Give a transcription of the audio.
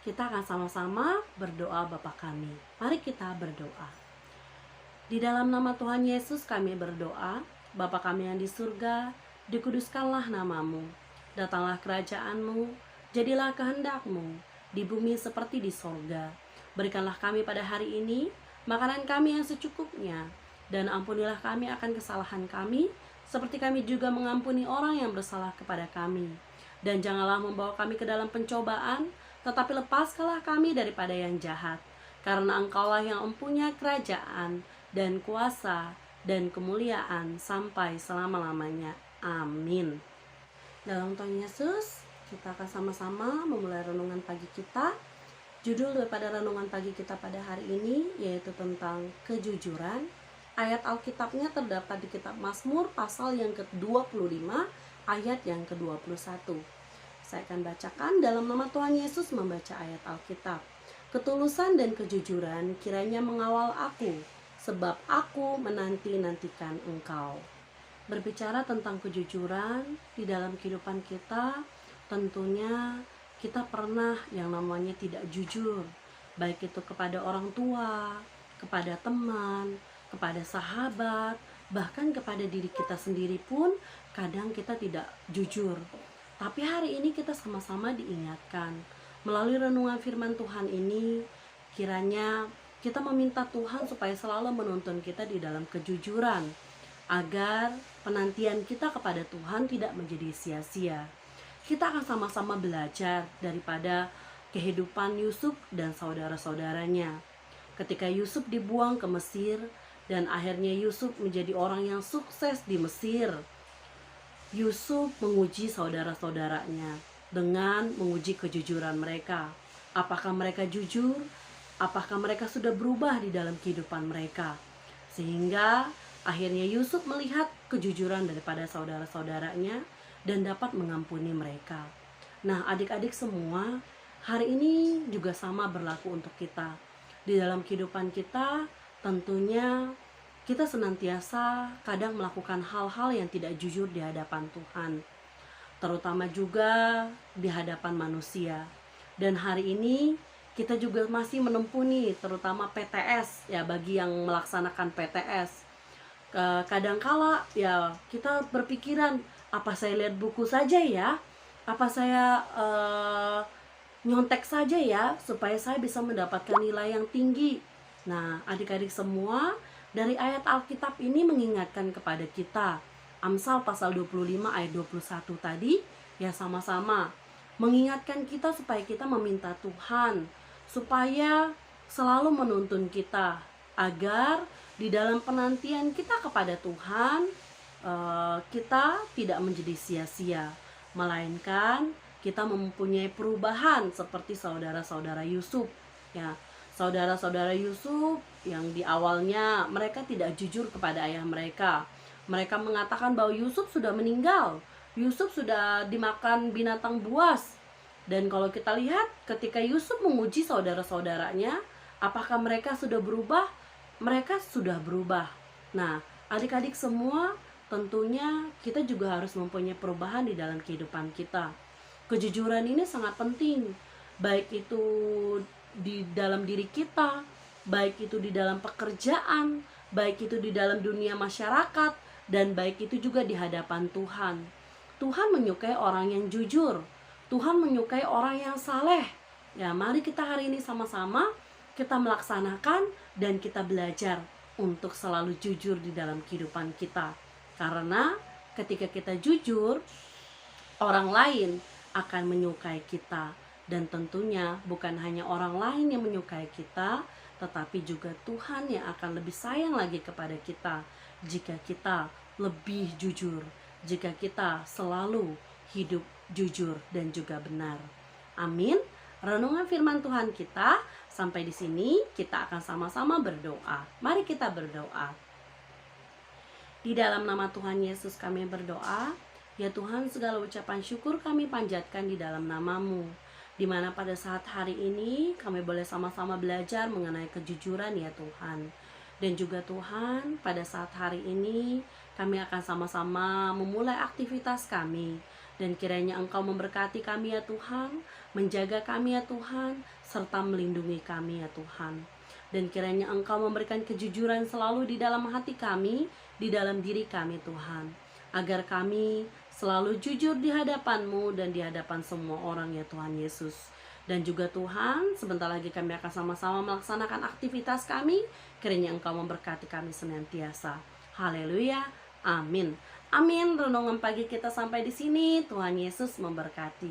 kita akan sama-sama berdoa Bapa kami. Mari kita berdoa. Di dalam nama Tuhan Yesus kami berdoa, Bapa kami yang di surga, dikuduskanlah namamu. Datanglah kerajaan-Mu, jadilah kehendak-Mu, di bumi seperti di sorga. Berikanlah kami pada hari ini makanan kami yang secukupnya, dan ampunilah kami akan kesalahan kami, seperti kami juga mengampuni orang yang bersalah kepada kami. Dan janganlah membawa kami ke dalam pencobaan, tetapi lepaskanlah kami daripada yang jahat. Karena Engkaulah yang mempunyai kerajaan dan kuasa dan kemuliaan sampai selama-lamanya. Amin. Dalam Tuhan Yesus, kita akan sama-sama memulai renungan pagi kita. Judul daripada renungan pagi kita pada hari ini yaitu tentang kejujuran. Ayat Alkitabnya terdapat di kitab Mazmur pasal yang ke-25 ayat yang ke-21. Saya akan bacakan dalam nama Tuhan Yesus membaca ayat Alkitab. Ketulusan dan kejujuran kiranya mengawal aku, sebab aku menanti-nantikan Engkau. Berbicara tentang kejujuran di dalam kehidupan kita, tentunya kita pernah yang namanya tidak jujur, baik itu kepada orang tua, kepada teman, kepada sahabat, bahkan kepada diri kita sendiri pun kadang kita tidak jujur. Tapi hari ini kita sama-sama diingatkan melalui renungan firman Tuhan ini, kiranya kita meminta Tuhan supaya selalu menuntun kita di dalam kejujuran, agar penantian kita kepada Tuhan tidak menjadi sia-sia. Kita akan sama-sama belajar daripada kehidupan Yusuf dan saudara-saudaranya. Ketika Yusuf dibuang ke Mesir, dan akhirnya Yusuf menjadi orang yang sukses di Mesir, Yusuf menguji saudara-saudaranya dengan menguji kejujuran mereka. Apakah mereka jujur? Apakah mereka sudah berubah di dalam kehidupan mereka? Sehingga akhirnya Yusuf melihat kejujuran daripada saudara-saudaranya dan dapat mengampuni mereka. Nah, adik-adik semua, hari ini juga sama berlaku untuk kita. Di dalam kehidupan kita, tentunya kita senantiasa kadang melakukan hal-hal yang tidak jujur di hadapan Tuhan, terutama juga di hadapan manusia. Dan hari ini kita juga masih menempuh nih, terutama PTS ya, bagi yang melaksanakan PTS. Kadangkala ya kita berpikiran, apa saya lihat buku saja ya, apa saya nyontek saja ya supaya saya bisa mendapatkan nilai yang tinggi. Nah, adik-adik semua, dari ayat Alkitab ini mengingatkan kepada kita. Amsal pasal 25 ayat 21 tadi ya sama-sama mengingatkan kita supaya kita meminta Tuhan supaya selalu menuntun kita, agar di dalam penantian kita kepada Tuhan, kita tidak menjadi sia-sia, melainkan kita mempunyai perubahan seperti saudara-saudara Yusuf ya. Saudara-saudara Yusuf yang di awalnya mereka tidak jujur kepada ayah mereka. Mereka mengatakan bahwa Yusuf sudah meninggal, Yusuf sudah dimakan binatang buas. Dan kalau kita lihat ketika Yusuf menguji saudara-saudaranya, apakah mereka sudah berubah? Mereka sudah berubah. Nah, adik-adik semua, tentunya kita juga harus mempunyai perubahan di dalam kehidupan kita. Kejujuran ini sangat penting, baik itu di dalam diri kita, baik itu di dalam pekerjaan, baik itu di dalam dunia masyarakat, dan baik itu juga di hadapan Tuhan. Tuhan menyukai orang yang jujur, Tuhan menyukai orang yang saleh. Ya, mari kita hari ini sama-sama kita melaksanakan dan kita belajar untuk selalu jujur di dalam kehidupan kita. Karena ketika kita jujur, orang lain akan menyukai kita. Dan tentunya bukan hanya orang lain yang menyukai kita, tetapi juga Tuhan yang akan lebih sayang lagi kepada kita jika kita lebih jujur, jika kita selalu hidup jujur dan juga benar. Amin. Renungan firman Tuhan kita sampai di sini, kita akan sama-sama berdoa. Mari kita berdoa. Di dalam nama Tuhan Yesus kami berdoa. Ya Tuhan, segala ucapan syukur kami panjatkan di dalam nama-Mu, di mana pada saat hari ini kami boleh sama-sama belajar mengenai kejujuran ya Tuhan. Dan juga Tuhan, pada saat hari ini kami akan sama-sama memulai aktivitas kami. Dan kiranya Engkau memberkati kami ya Tuhan, menjaga kami ya Tuhan, serta melindungi kami ya Tuhan. Dan kiranya Engkau memberikan kejujuran selalu di dalam hati kami, di dalam diri kami Tuhan, agar kami selalu jujur di hadapan-Mu dan di hadapan semua orang ya Tuhan Yesus. Dan juga Tuhan, sebentar lagi kami akan sama-sama melaksanakan aktivitas kami, kiranya Engkau memberkati kami senantiasa. Haleluya, amin. Amin. Renungan pagi kita sampai di sini. Tuhan Yesus memberkati.